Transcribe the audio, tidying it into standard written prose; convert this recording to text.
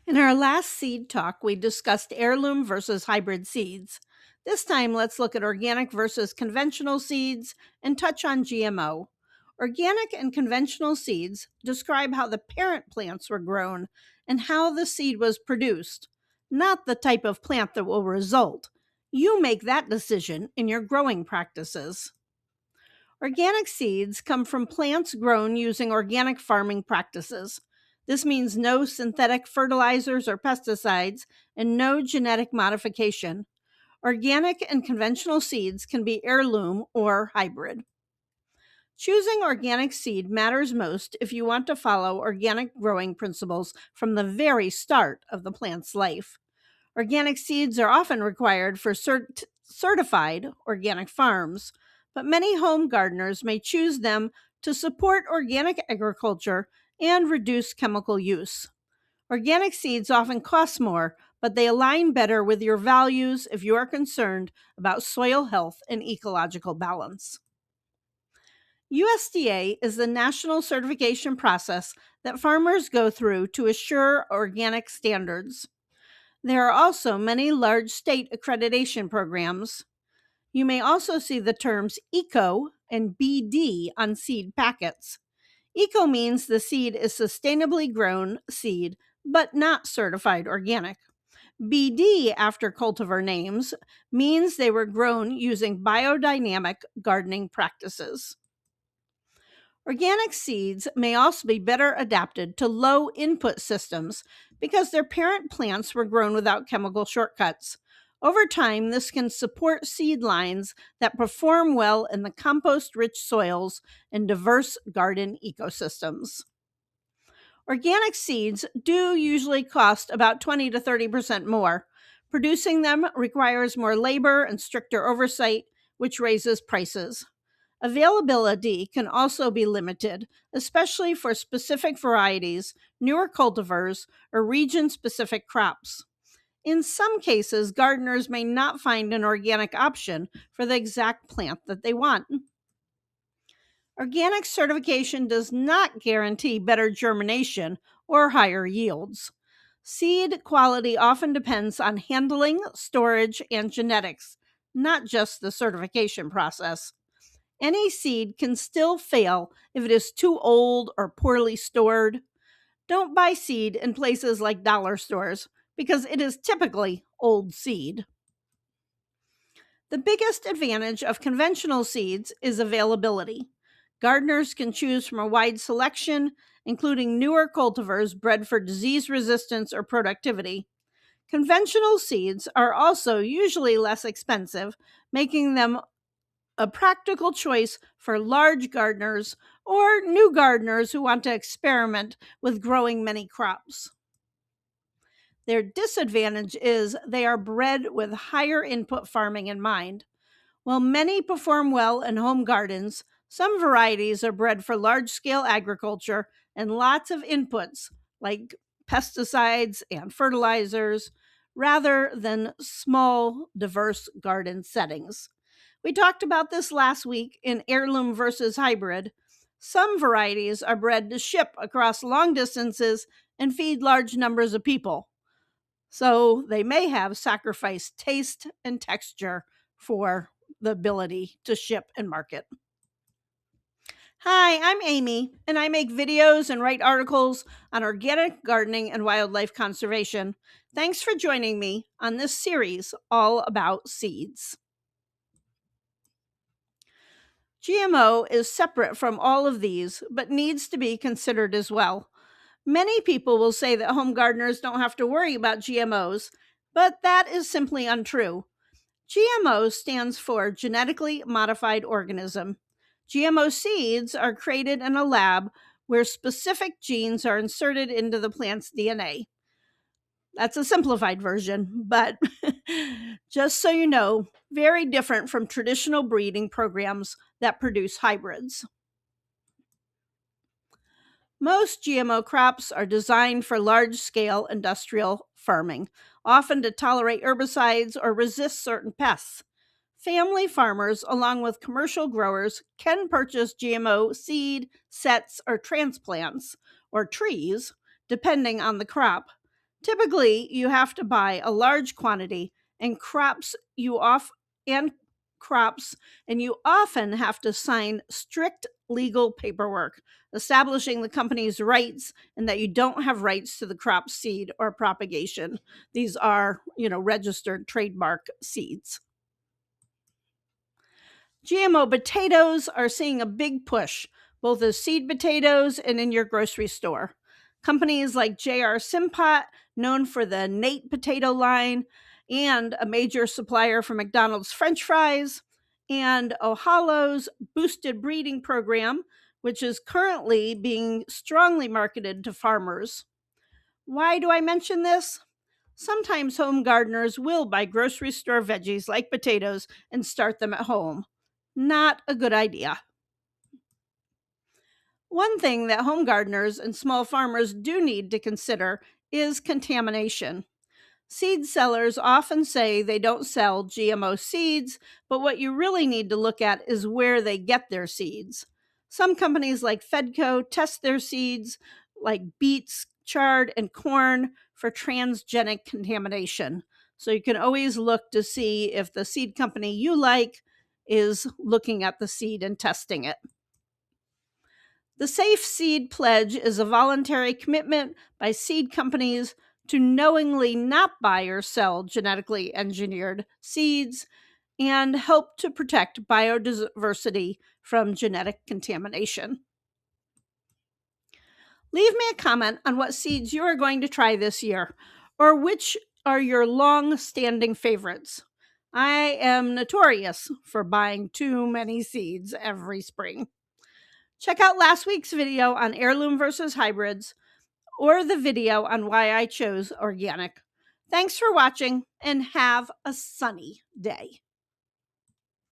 In our last seed talk, we discussed heirloom versus hybrid seeds. This time, let's look at organic versus conventional seeds and touch on GMO. Organic and conventional seeds describe how the parent plants were grown and how the seed was produced, not the type of plant that will result. You make that decision in your growing practices. Organic seeds come from plants grown using organic farming practices. This means no synthetic fertilizers or pesticides and no genetic modification. Organic and conventional seeds can be heirloom or hybrid. Choosing organic seed matters most if you want to follow organic growing principles from the very start of the plant's life. Organic seeds are often required for certified organic farms, but many home gardeners may choose them to support organic agriculture and reduce chemical use. Organic seeds often cost more, but they align better with your values if you are concerned about soil health and ecological balance. USDA is the national certification process that farmers go through to assure organic standards. There are also many large state accreditation programs. You may also see the terms ECO and BD on seed packets. ECO means the seed is sustainably grown seed, but not certified organic. BD, after cultivar names, means they were grown using biodynamic gardening practices. Organic seeds may also be better adapted to low input systems because their parent plants were grown without chemical shortcuts. Over time, this can support seed lines that perform well in the compost rich soils and diverse garden ecosystems. Organic seeds do usually cost about 20 to 30% more. Producing them requires more labor and stricter oversight, which raises prices. Availability can also be limited, especially for specific varieties, newer cultivars, or region specific crops. In some cases, gardeners may not find an organic option for the exact plant that they want. Organic certification does not guarantee better germination or higher yields. Seed quality often depends on handling, storage, and genetics, not just the certification process. Any seed can still fail if it is too old or poorly stored. Don't buy seed in places like dollar stores because it is typically old seed. The biggest advantage of conventional seeds is availability. Gardeners can choose from a wide selection, including newer cultivars bred for disease resistance or productivity. Conventional seeds are also usually less expensive, making them a practical choice for large gardeners or new gardeners who want to experiment with growing many crops. Their disadvantage is they are bred with higher input farming in mind. While many perform well in home gardens, some varieties are bred for large scale agriculture and lots of inputs like pesticides and fertilizers rather than small, diverse garden settings. We talked about this last week in heirloom versus hybrid. Some varieties are bred to ship across long distances and feed large numbers of people. So they may have sacrificed taste and texture for the ability to ship and market. Hi, I'm Amy, and I make videos and write articles on organic gardening and wildlife conservation. Thanks for joining me on this series all about seeds. GMO is separate from all of these, but needs to be considered as well. Many people will say that home gardeners don't have to worry about GMOs, but that is simply untrue. GMO stands for genetically modified organism. GMO seeds are created in a lab where specific genes are inserted into the plant's DNA. That's a simplified version, but just so you know, very different from traditional breeding programs that produce hybrids. Most GMO crops are designed for large-scale industrial farming, often to tolerate herbicides or resist certain pests. Family farmers, along with commercial growers, can purchase GMO seed, sets, or transplants, or trees, depending on the crop. Typically, you have to buy a large quantity and crops and you often have to sign strict legal paperwork establishing the company's rights and that you don't have rights to the crop seed or propagation. These are, registered trademark seeds. GMO potatoes are seeing a big push, both as seed potatoes and in your grocery store. Companies like JR Simpat, known for the Nate potato line, and a major supplier for McDonald's French fries, and Ohalo's boosted breeding program, which is currently being strongly marketed to farmers. Why do I mention this? Sometimes home gardeners will buy grocery store veggies like potatoes and start them at home. Not a good idea. One thing that home gardeners and small farmers do need to consider is contamination. Seed sellers often say they don't sell GMO seeds, but what you really need to look at is where they get their seeds. Some companies like Fedco test their seeds, like beets, chard, and corn, for transgenic contamination. So you can always look to see if the seed company you like is looking at the seed and testing it. The Safe Seed Pledge is a voluntary commitment by seed companies to knowingly not buy or sell genetically engineered seeds and help to protect biodiversity from genetic contamination. Leave me a comment on what seeds you are going to try this year, or which are your long-standing favorites. I am notorious for buying too many seeds every spring. Check out last week's video on heirloom versus hybrids, or the video on why I chose organic. Thanks for watching and have a sunny day.